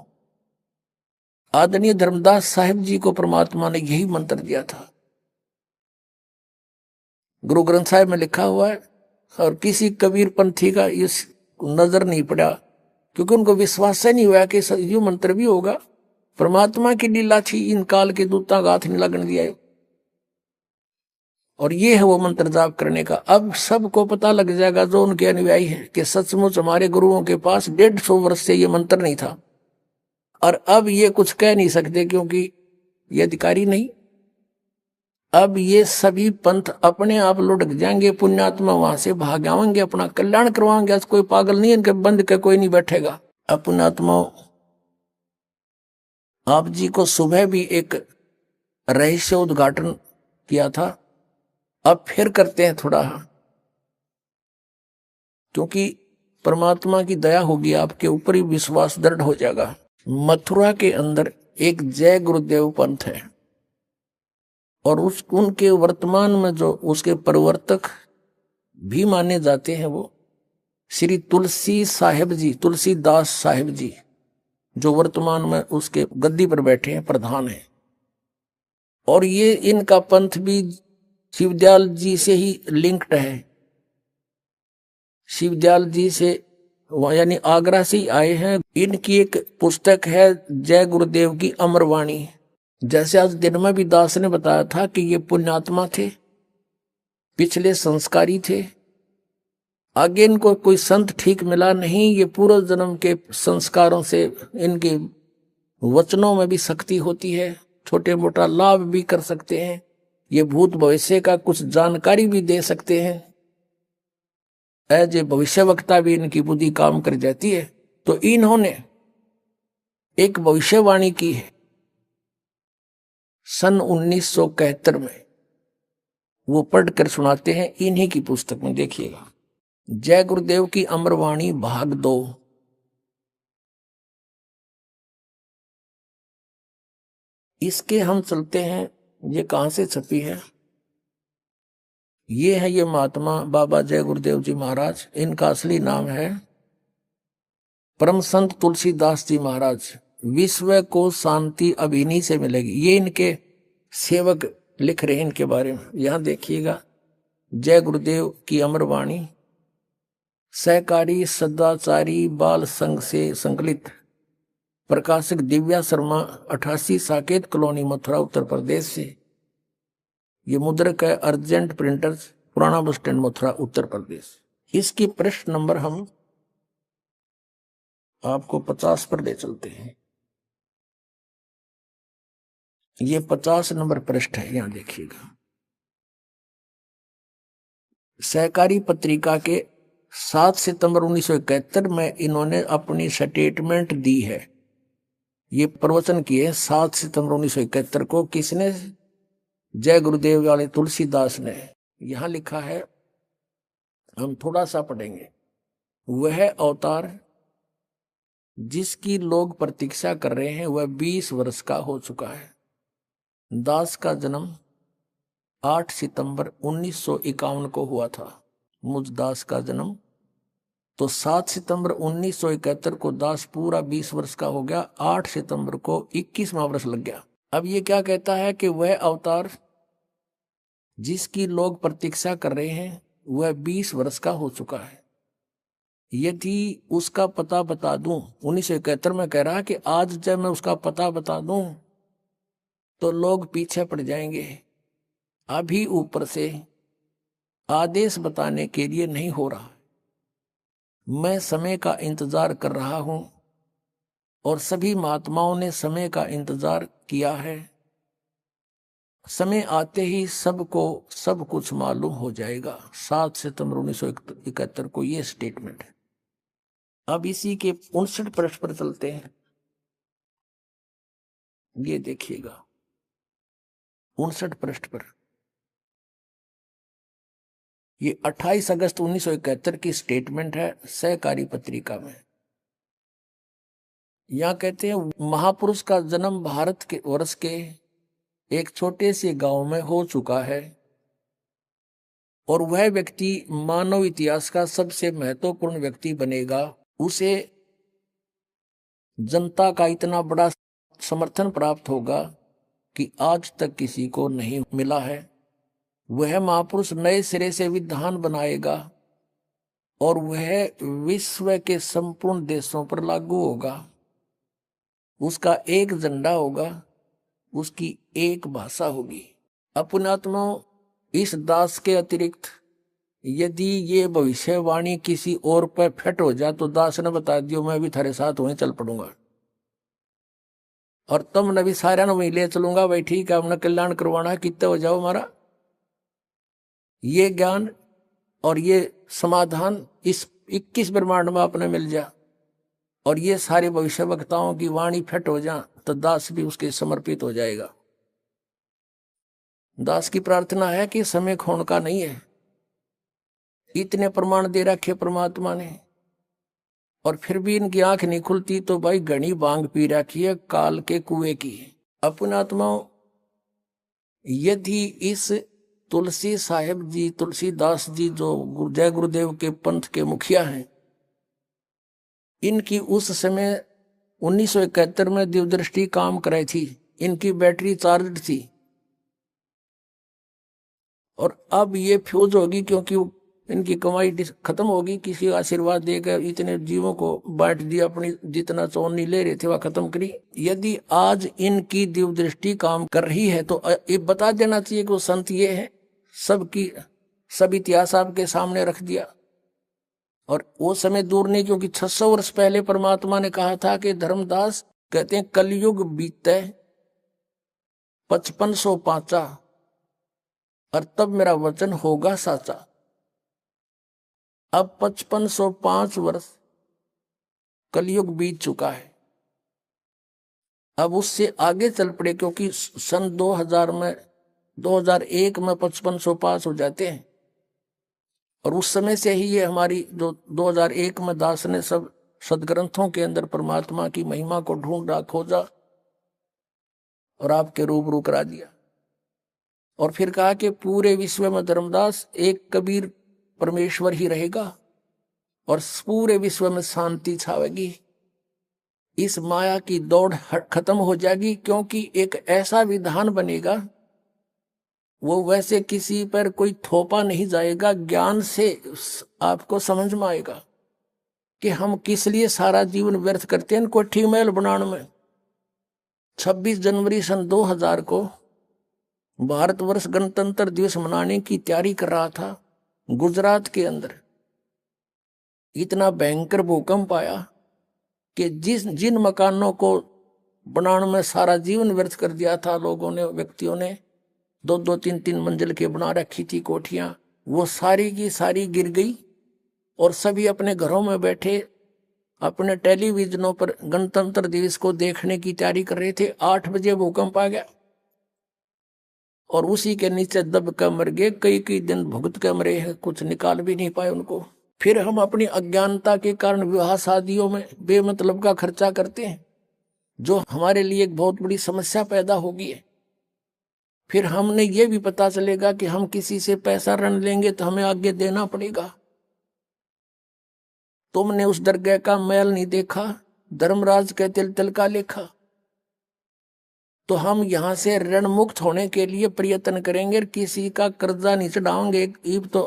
आदरणीय धर्मदास साहिब जी को परमात्मा ने यही मंत्र दिया था, गुरु ग्रंथ साहिब में लिखा हुआ है, और किसी कबीर पंथी का इस नजर नहीं पड़ा, क्योंकि उनको विश्वास नहीं हुआ कि ये मंत्र भी होगा। परमात्मा की लीला थी, इन काल के दूता का हाथ नहीं लगने दिया, और ये है वो मंत्र जाप करने का। अब सबको पता लग जाएगा जो उनके अनुयायी हैं कि सचमुच हमारे गुरुओं के पास 150 वर्ष से ये मंत्र नहीं था, और अब ये कुछ कह नहीं सकते क्योंकि ये अधिकारी नहीं। अब ये सभी पंथ अपने आप लुढ़क जाएंगे, पुण्यात्मा वहां से भाग आएंगे, अपना कल्याण करवाएंगे। आज कोई पागल नहीं, इनके बंद के कोई नहीं बैठेगा। अब पुण्यात्मा, आप जी को सुबह भी एक रहस्य उद्घाटन किया था, अब फिर करते हैं थोड़ा, क्योंकि परमात्मा की दया होगी आपके ऊपर ही, विश्वास दृढ़ हो जाएगा। मथुरा के अंदर एक जय गुरुदेव पंथ है, और उनके वर्तमान में जो उसके प्रवर्तक भी माने जाते हैं वो श्री तुलसी साहिब जी, तुलसीदास साहिब जी, जो वर्तमान में उसके गद्दी पर बैठे हैं, प्रधान हैं। और ये इनका पंथ भी शिवदयाल जी से ही लिंक्ड है। शिवदयाल जी से यानी आगरा से ही आए हैं। इनकी एक पुस्तक है जय गुरुदेव की अमरवाणी। जैसे आज दिन में भी दास ने बताया था कि ये पुण्यात्मा थे, पिछले संस्कारी थे, आगे इनको कोई संत ठीक मिला नहीं। ये पूर्व जन्म के संस्कारों से इनके वचनों में भी शक्ति होती है, छोटे मोटा लाभ भी कर सकते हैं, ये भूत भविष्य का कुछ जानकारी भी दे सकते हैं। एज ए भविष्य वक्ता भी इनकी बुद्धि काम कर जाती है। तो इन्होंने एक भविष्यवाणी की है सन 1971 में, वो पढ़कर सुनाते हैं इन्हीं की पुस्तक में। देखिएगा, जय गुरुदेव की अमरवाणी भाग 2। इसके हम चलते हैं, ये कहां से छपी है? ये है ये महात्मा बाबा जय गुरुदेव जी महाराज। इनका असली नाम है परम संत तुलसीदास जी महाराज। विश्व को शांति अब इन्हीं से मिलेगी, ये इनके सेवक लिख रहे हैं इनके बारे में। यहां देखिएगा, जय गुरुदेव की अमरवाणी सहकारी सदाचारी बाल संघ से संकलित, प्रकाशक दिव्या शर्मा, 88 साकेत कॉलोनी, मथुरा, उत्तर प्रदेश से। ये मुद्रक है अर्जेंट प्रिंटर्स, पुराना बस स्टैंड, मथुरा, उत्तर प्रदेश। इसकी पृष्ठ नंबर हम आपको 50 पर ले चलते हैं। ये 50 नंबर पृष्ठ है, यहां देखिएगा। सहकारी पत्रिका के 7 सितंबर 1971 में इन्होंने अपनी स्टेटमेंट दी है। ये प्रवचन किए 7 सितंबर 1971 को। किसने? जय गुरुदेव वाले तुलसीदास ने। यहां लिखा है, हम थोड़ा सा पढ़ेंगे। वह अवतार जिसकी लोग प्रतीक्षा कर रहे हैं वह 20 वर्ष का हो चुका है। दास का जन्म 8 सितंबर 1951 को हुआ था। मुझ दास का जन्म तो 7 सितंबर 1971 को दास पूरा 20 वर्ष का हो गया। 8 सितंबर को 21वां वर्ष लग गया। अब ये क्या कहता है कि वह अवतार जिसकी लोग प्रतीक्षा कर रहे हैं वह 20 वर्ष का हो चुका है। यदि उसका पता बता दूं, 1971 में कह रहा है कि आज जब मैं उसका पता बता दूं तो लोग पीछे पड़ जाएंगे। अभी ऊपर से आदेश बताने के लिए नहीं हो रहा, मैं समय का इंतजार कर रहा हूं और सभी महात्माओं ने समय का इंतजार किया है। समय आते ही सबको सब कुछ मालूम हो जाएगा। 7 सितंबर 1971 को यह स्टेटमेंट है। अब इसी के 59 पृष्ठ पर चलते हैं। ये देखिएगा 59 पृष्ठ पर, ये 28 अगस्त 1971 की स्टेटमेंट है सहकारी पत्रिका में। यहां कहते हैं, महापुरुष का जन्म भारत के वर्ष के एक छोटे से गांव में हो चुका है और वह व्यक्ति मानव इतिहास का सबसे महत्वपूर्ण व्यक्ति बनेगा। उसे जनता का इतना बड़ा समर्थन प्राप्त होगा कि आज तक किसी को नहीं मिला है। वह महापुरुष नए सिरे से विधान बनाएगा और वह विश्व के संपूर्ण देशों पर लागू होगा। उसका एक झंडा होगा, उसकी एक भाषा होगी। अपनात्मा, इस दास के अतिरिक्त यदि ये भविष्यवाणी किसी और पर फिट हो जाए तो दास ने बता दियो, मैं भी थारे साथ वहीं चल पड़ूंगा। और तुमने भी सारे वहीं ले चलूंगा भाई, ठीक है, हमने कल्याण करवाना है, कितने हो जाओ हमारा। ये ज्ञान और ये समाधान इस 21 ब्रह्मांड में अपने मिल जा, और ये सारे भविष्य वक्ताओं की वाणी फिट हो जा, तो दास भी उसके समर्पित हो जाएगा। दास की प्रार्थना है कि समय खोने का नहीं है। इतने प्रमाण दे रखे परमात्मा ने, और फिर भी इनकी आंख नहीं खुलती, तो भाई घनी बांग पी रखी है काल के कुएं की। अपने आत्माओं, यदि इस तुलसी साहेब जी, तुलसीदास जी, जो जय गुरुदेव के पंथ के मुखिया हैं, इनकी उस समय 1971 में दिव्यदृष्टि काम कराई थी, इनकी बैटरी चार्ज थी, और अब ये फ्यूज होगी क्योंकि इनकी कमाई खत्म होगी। किसी आशीर्वाद देकर इतने जीवों को बांट दिया, अपनी जितना चौनी ले रहे थे वह खत्म करी। यदि आज इनकी दिव्यदृष्टि काम कर रही है तो ये बता देना चाहिए कि वो संत ये है। सब इतिहास आपके सामने रख दिया, और वो समय दूर नहीं, क्योंकि 600 वर्ष पहले परमात्मा ने कहा था कि धर्मदास, कहते हैं कलयुग बीते 5500 पांचा, और तब मेरा वचन होगा साचा। अब 5505 वर्ष कलयुग बीत चुका है, अब उससे आगे चल पड़े, क्योंकि सन 2001 में 5505 हो जाते हैं, और उस समय से ही ये हमारी जो 2001 में दास ने सब सदग्रंथों के अंदर परमात्मा की महिमा को ढूंढा, खोजा और आपके रूबरू करा दिया। और फिर कहा कि पूरे विश्व में धर्मदास एक कबीर परमेश्वर ही रहेगा, और पूरे विश्व में शांति छावेगी, इस माया की दौड़ खत्म हो जाएगी, क्योंकि एक ऐसा विधान बनेगा, वो वैसे किसी पर कोई थोपा नहीं जाएगा, ज्ञान से आपको समझ में आएगा कि हम किस लिए सारा जीवन व्यर्थ करते हैं कोठी महल बनाने में। 26 जनवरी सन 2000 को भारतवर्ष गणतंत्र दिवस मनाने की तैयारी कर रहा था, गुजरात के अंदर इतना भयंकर भूकंप आया कि जिन मकानों को बनाने में सारा जीवन व्यर्थ कर दिया था लोगों ने, व्यक्तियों ने, 2-2, 3-3 मंजिल के बना रखी थी कोठियां, वो सारी की सारी गिर गई, और सभी अपने घरों में बैठे अपने टेलीविजनों पर गणतंत्र दिवस को देखने की तैयारी कर रहे थे। 8 बजे भूकंप आ गया, और उसी के नीचे दब कर मर गए। कई दिन भुगत कर मरे हैं, कुछ निकाल भी नहीं पाए उनको। फिर हम अपनी अज्ञानता के कारण विवाह शादियों में बेमतलब का खर्चा करते हैं, जो हमारे लिए एक बहुत बड़ी समस्या पैदा होगी है। फिर हमने ये भी पता चलेगा कि हम किसी से पैसा ऋण लेंगे तो हमें आगे देना पड़ेगा। तुमने उस दरगाह का मैल नहीं देखा, धर्मराज के तिल का लेखा। तो हम यहाँ से ऋण मुक्त होने के लिए प्रयत्न करेंगे, किसी का कर्जा नहीं चढ़ाओगे। ईब तो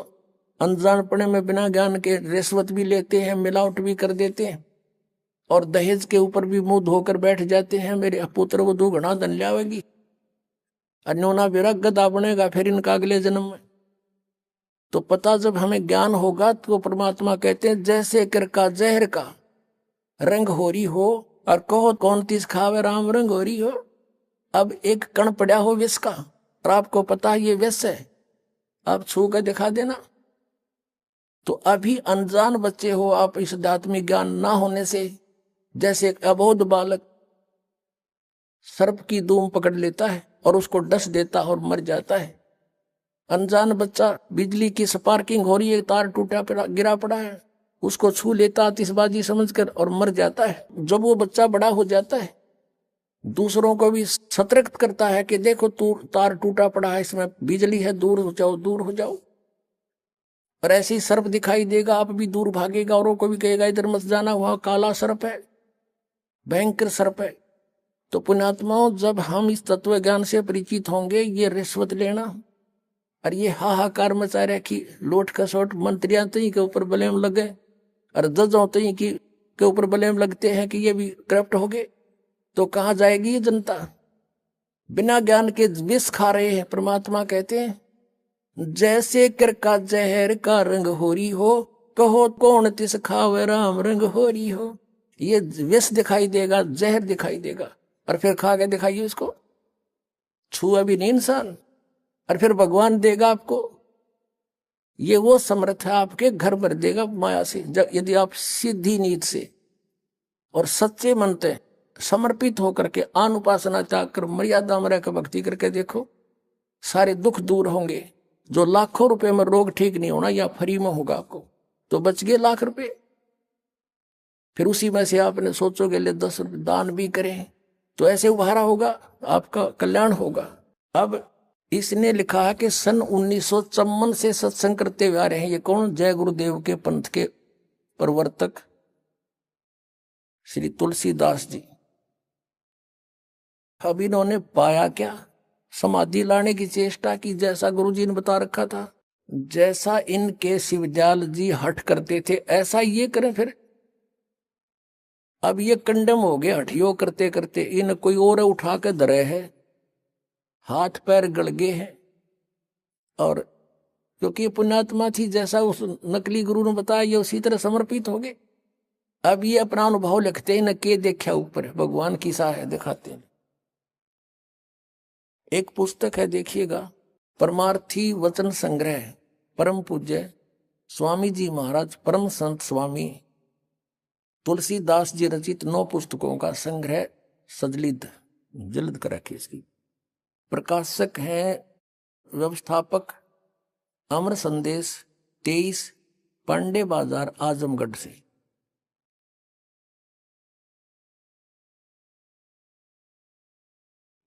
अनजानपने में बिना ज्ञान के रिश्वत भी लेते हैं, मिलावट भी कर देते हैं, और दहेज के ऊपर भी मुंह धोकर बैठ जाते हैं, मेरे पुत्र वधू घना धन लावेगी, अन्योना बेरा गधा बनेगा फिर इनका अगले जन्म में। तो पता जब हमें ज्ञान होगा तो परमात्मा कहते हैं जैसे कर का जहर का रंग होरी हो, और कहो कौन तीस खावे राम रंग होरी हो। अब एक कण पड़ा हो विष का, और आपको पता है ये विष है, आप छू कर दिखा देना। तो अभी अनजान बच्चे हो आप, इस आध्यात्मिक ज्ञान ना होने से, जैसे एक अबोध बालक सर्प की दूम पकड़ लेता है और उसको डस देता और मर जाता है। अनजान बच्चा, बिजली की स्पार्किंग हो रही है, तार टूटा पड़ा गिरा पड़ा है, उसको छू लेता आतिशबाजी समझकर और मर जाता है। जब वो बच्चा बड़ा हो जाता है, दूसरों को भी सतर्क करता है कि देखो तार टूटा पड़ा है, इसमें बिजली है, दूर हो जाओ, दूर हो जाओ। और ऐसे ही सर्प दिखाई देगा, आप भी दूर भागेगा, औरों को भी कहेगा इधर मत जाना, वहां काला सर्प है, भयंकर सर्प है। तो पुण्यात्माओं, जब हम इस तत्व ज्ञान से परिचित होंगे, ये रिश्वत लेना और ये हाहाकार मचा रखी, लोट खसोट, मंत्रियां तई के ऊपर ब्लेम लगे और जजों तई के ऊपर ब्लेम लगते हैं कि ये भी करप्ट हो गए, तो कहाँ जाएगी ये जनता? बिना ज्ञान के विष खा रहे हैं। परमात्मा कहते हैं जैसे कर का जहर का रंग होरी हो, कहो कौन तिस खावे राम रंग होरी हो। ये विष दिखाई देगा, जहर दिखाई देगा। और फिर खा के दिखाइए इसको, छुआ भी नहीं इंसान, और फिर भगवान देगा आपको। ये वो समर्थ है, आपके घर भर देगा माया से, यदि आप सीधी नीत से और सच्चे मन से समर्पित होकर के आन उपासना त्याग कर मर्यादा में रहकर भक्ति करके देखो, सारे दुख दूर होंगे। जो लाखों रुपए में रोग ठीक नहीं होना या फ्री में होगा आपको, तो बच गए लाख रुपए। फिर उसी में से आपने सोचोगे ले 10 रुपए दान भी करें, तो ऐसे उभारा होगा, आपका कल्याण होगा। अब इसने लिखा है कि सन 1954 से सत्संग करते हुए आ रहे हैं। ये कौन? जय गुरुदेव के पंथ के प्रवर्तक श्री तुलसीदास जी। अब इन्होंने पाया क्या? समाधि लाने की चेष्टा की, जैसा गुरुजी ने बता रखा था। जैसा इनके शिवदयाल जी हठ करते थे ऐसा ये करें फिर। अब ये कंडम हो गए हठियो करते करते, इन कोई और उठा के धरे है, हाथ पैर गड़ गए हैं। और क्योंकि पुण्यात्मा थी, जैसा उस नकली गुरु ने बताया ये उसी तरह समर्पित हो गए। अब ये अपना अनुभव लिखते हैं, न के देखा ऊपर भगवान की सा है, दिखाते हैं। एक पुस्तक है देखिएगा, परमार्थी वचन संग्रह, परम पूज्य स्वामी जी महाराज परम संत स्वामी तुलसीदास जी रचित 9 पुस्तकों का संग्रह सजलित जल्द कर रखी। इसकी प्रकाशक हैं व्यवस्थापक अमर संदेश 23 पांडे बाजार आजमगढ़ से।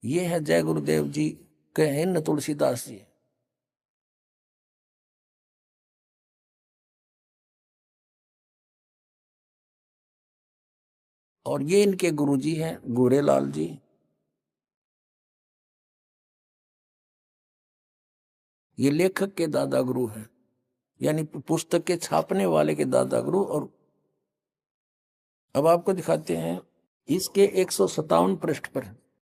ये है जय गुरुदेव जी के हैं न तुलसीदास जी। और ये इनके गुरुजी हैं गोरेलाल जी। ये लेखक के दादा गुरु हैं, यानी पुस्तक के छापने वाले के दादा गुरु। और अब आपको दिखाते हैं इसके 157 पृष्ठ पर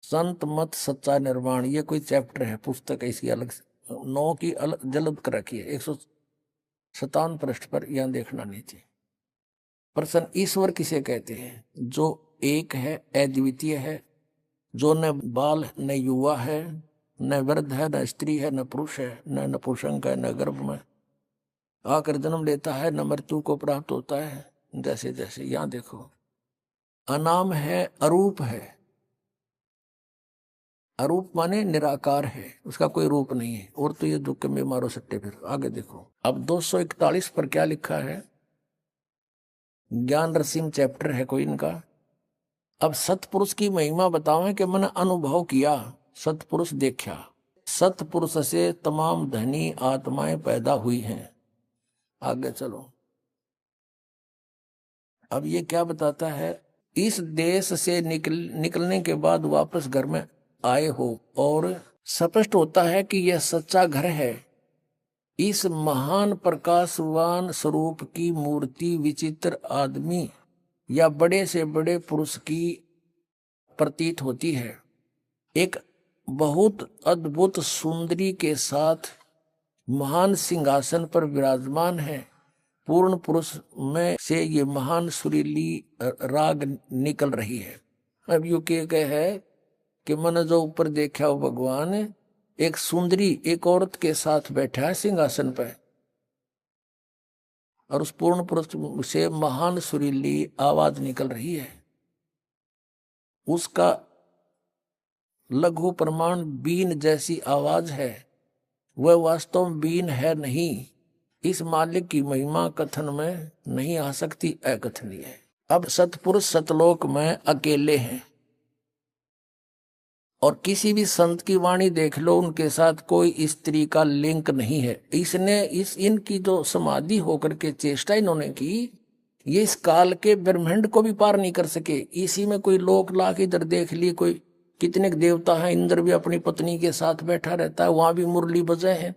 संत मत सच्चा निर्माण, ये कोई चैप्टर है, पुस्तक है इसकी अलग से 9 की अलग जल्द कर रखी है। 157 पृष्ठ पर यहां देखना नीचे। प्रसन्न ईश्वर किसे कहते हैं? जो एक है, अद्वितीय है, जो न बाल न युवा है, न वृद्ध है, न स्त्री है, न पुरुष है, न नपुंसक है, न गर्भ में आकर जन्म लेता है, न मृत्यु को प्राप्त होता है। जैसे जैसे यहां देखो, अनाम है, अरूप है। अरूप माने निराकार है, उसका कोई रूप नहीं है। और तो ये दुख में मारो सट्टे। फिर आगे देखो, अब 241 पर क्या लिखा है? ज्ञान रसीम चैप्टर है कोई इनका। अब सतपुरुष की महिमा बताओ कि मैंने अनुभव किया, सतपुरुष देखा। सतपुरुष से तमाम धनी आत्माएं पैदा हुई हैं। आगे चलो, अब ये क्या बताता है? इस देश से निकलने के बाद वापस घर में आए हो, और स्पष्ट होता है कि यह सच्चा घर है। इस महान प्रकाशवान स्वरूप की मूर्ति विचित्र आदमी या बड़े से बड़े पुरुष की प्रतीत होती है। एक बहुत अद्भुत सुंदरी के साथ महान सिंहासन पर विराजमान है। पूर्ण पुरुष में से ये महान सुरीली राग निकल रही है। अब यू के है कि मैंने जो ऊपर देखा वो भगवान एक सुंदरी एक औरत के साथ बैठा है सिंहासन पर, और उस पूर्ण पुरुष से महान सुरीली आवाज निकल रही है। उसका लघु प्रमाण बीन जैसी आवाज है, वह वास्तव में बीन है नहीं। इस मालिक की महिमा कथन में नहीं आ सकती, अकथनीय है। अब सतपुरुष सतलोक में अकेले हैं, और किसी भी संत की वाणी देख लो, उनके साथ कोई स्त्री का लिंक नहीं है। इसने इनकी जो समाधि होकर के चेष्टा इन्होंने की, ये इस काल के ब्रह्मांड को भी पार नहीं कर सके। इसी में कोई लोक लाख इधर देख ली, कोई कितने देवता हैं, इंद्र भी अपनी पत्नी के साथ बैठा रहता है, वहां भी मुरली बजे हैं।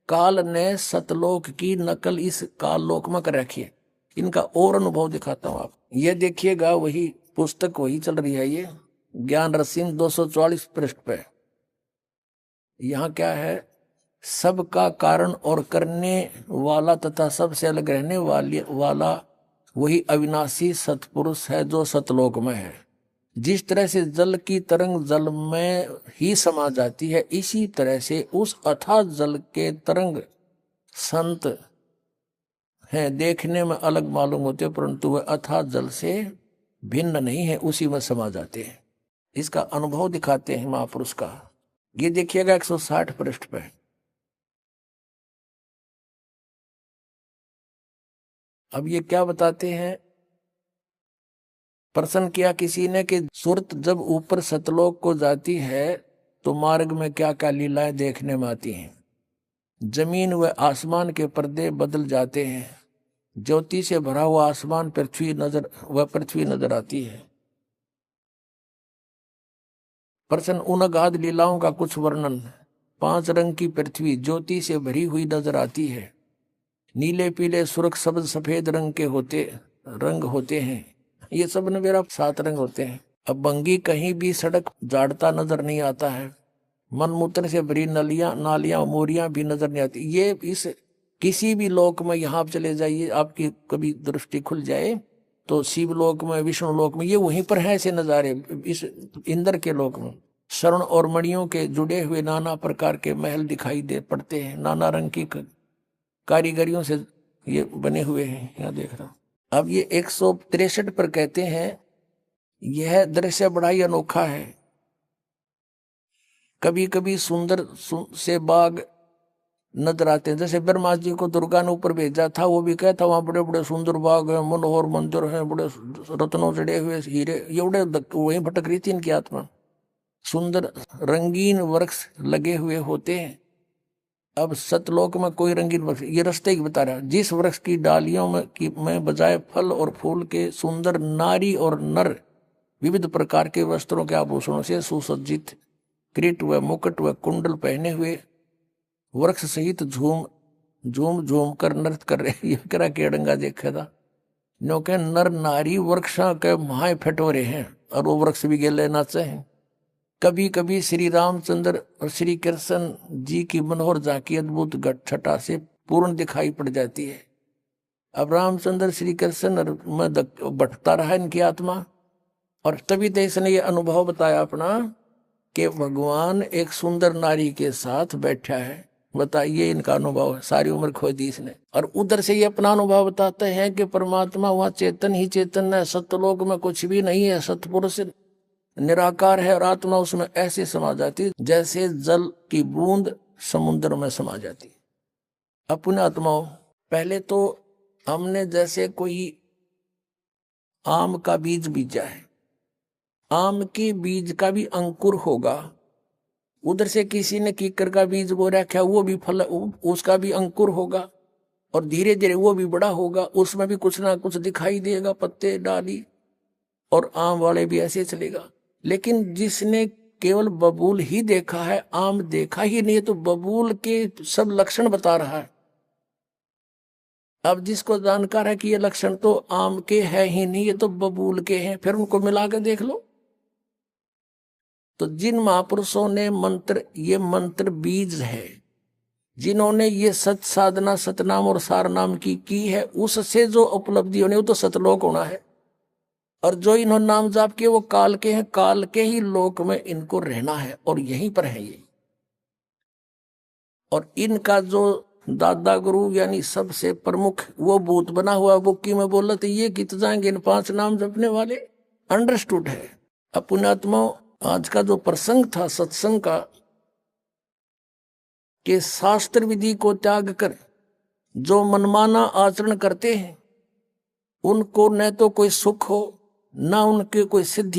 काल ने सतलोक की नकल इस काल लोक में कर रखी है। इनका और अनुभव दिखाता हूं आप। ये देखिएगा, वही पुस्तक वही चल रही है, ये ज्ञान रसीम 244 पृष्ठ पे। यहाँ क्या है? सबका कारण और करने वाला तथा सबसे अलग रहने वाला वही अविनाशी सतपुरुष है जो सतलोक में है। जिस तरह से जल की तरंग जल में ही समा जाती है, इसी तरह से उस अथाह जल के तरंग संत हैं, देखने में अलग मालूम होते परंतु वह अथाह जल से भिन्न नहीं है, उसी में समा जाते हैं। इसका अनुभव दिखाते हैं महापुरुष का। ये देखिएगा 160 पृष्ठ पे। अब ये क्या बताते हैं, प्रश्न किया किसी ने कि सुरत जब ऊपर सतलोक को जाती है तो मार्ग में क्या क्या लीलाएं देखने में आती हैं। जमीन व आसमान के पर्दे बदल जाते हैं, ज्योति से भरा हुआ आसमान पृथ्वी नजर आती है। प्रश्न उन अगाध लीलाओं का कुछ वर्णन। 5 रंग की पृथ्वी ज्योति से भरी हुई नजर आती है। नीले पीले सुर्ख सब्ज सफेद रंग होते हैं। ये सब ने मेरा 7 रंग होते हैं। अब बंगी कहीं भी सड़क जाड़ता नजर नहीं आता है। मनमूत्र से भरी नालियां मोरियां भी नजर नहीं आती। ये इस किसी भी लोक में यहाँ आप चले जाइए, आपकी कभी दृष्टि खुल जाए तो शिव लोक में, विष्णु लोक में, ये वहीं पर है ऐसे नजारे। इस इंद्र के लोक में स्वर्ण और मणियों के जुड़े हुए नाना प्रकार के महल दिखाई दे पड़ते हैं, नाना रंग की कारीगरियों से ये बने हुए हैं, यहाँ देख रहा हूं। अब ये 163 पर कहते हैं यह दृश्य बड़ा ही अनोखा है। कभी कभी सुंदर से बाग नजर आते हैं। जैसे ब्रह्मा जी को दुर्गा ने ऊपर भेजा था, वो भी कहता वहां बड़े बड़े सुंदर बाग हैं, मनोहर मंदिर हैं, बड़े रत्नों जड़े हुए हीरे, ये बड़े वहीं भटक रही थी इनकी आत्मा। सुंदर रंगीन वृक्ष लगे हुए होते हैं। अब सतलोक में कोई रंगीन वृक्ष, ये रास्ते की बता रहा, जिस वृक्ष की डालियों में बजाय फल और फूल के सुंदर नारी और नर विविध प्रकार के वस्त्रों के आभूषणों से सुसज्जित, किरीट व मुकुट व कुंडल पहने हुए वृक्ष सहित झूम कर नृत्य कर रहे। ये करा केड़ंगा देखा था नो के नर नारी वृक्ष के महाय फटोरे हैं और वो वृक्ष भी गेले नाचे हैं। कभी कभी श्री रामचंद्र और श्री कृष्ण जी की मनोहर झांकी अद्भुत छटा से पूर्ण दिखाई पड़ जाती है। अब रामचंद्र श्री कृष्ण में भटकता रहा इनकी आत्मा, और तभी तो इसने ये अनुभव बताया अपना कि भगवान एक सुंदर नारी के साथ बैठा है। बताइए इनका अनुभव है, सारी उम्र खो दी इसने। और उधर से ये अपना अनुभव बताते हैं कि परमात्मा वहां चेतन ही चेतन है, सत्यलोक में कुछ भी नहीं है, सतपुरुष निराकार है और आत्मा उसमें ऐसे समा जाती जैसे जल की बूंद समुद्र में समा जाती। अपने आत्माओं, पहले तो हमने जैसे कोई आम का बीज बीजा है, आम के बीज का भी अंकुर होगा। उधर से किसी ने कीकर का बीज बो रखा, वो भी फल, उसका भी अंकुर होगा और धीरे धीरे वो भी बड़ा होगा, उसमें भी कुछ ना कुछ दिखाई देगा, पत्ते डाली, और आम वाले भी ऐसे चलेगा। लेकिन जिसने केवल बबूल ही देखा है, आम देखा ही नहीं, तो बबूल के सब लक्षण बता रहा है। अब जिसको जानकार है कि ये लक्षण तो आम के है ही नहीं, ये तो बबूल के हैं, फिर उनको मिला के देख लो। तो जिन महापुरुषों ने ये मंत्र बीज है, जिन्होंने ये सत साधना सतनाम और सारनाम की है, उससे जो उपलब्धि होनी वो तो सतलोक होना है। और जो इन्होंने नाम जाप किए वो काल के हैं, काल के ही लोक में इनको रहना है और यहीं पर है ये। और इनका जो दादा गुरु यानी सबसे प्रमुख वो भूत बना हुआ बुक्की में बोला तो ये गीत जाएंगे इन 5 नाम जपने वाले। अंडरस्टूड है। अपनात्मा आज का जो प्रसंग था सत्संग का, कि शास्त्र विधि को त्याग कर जो मनमाना आचरण करते हैं उनको न तो कोई सुख हो, न उनके कोई सिद्धि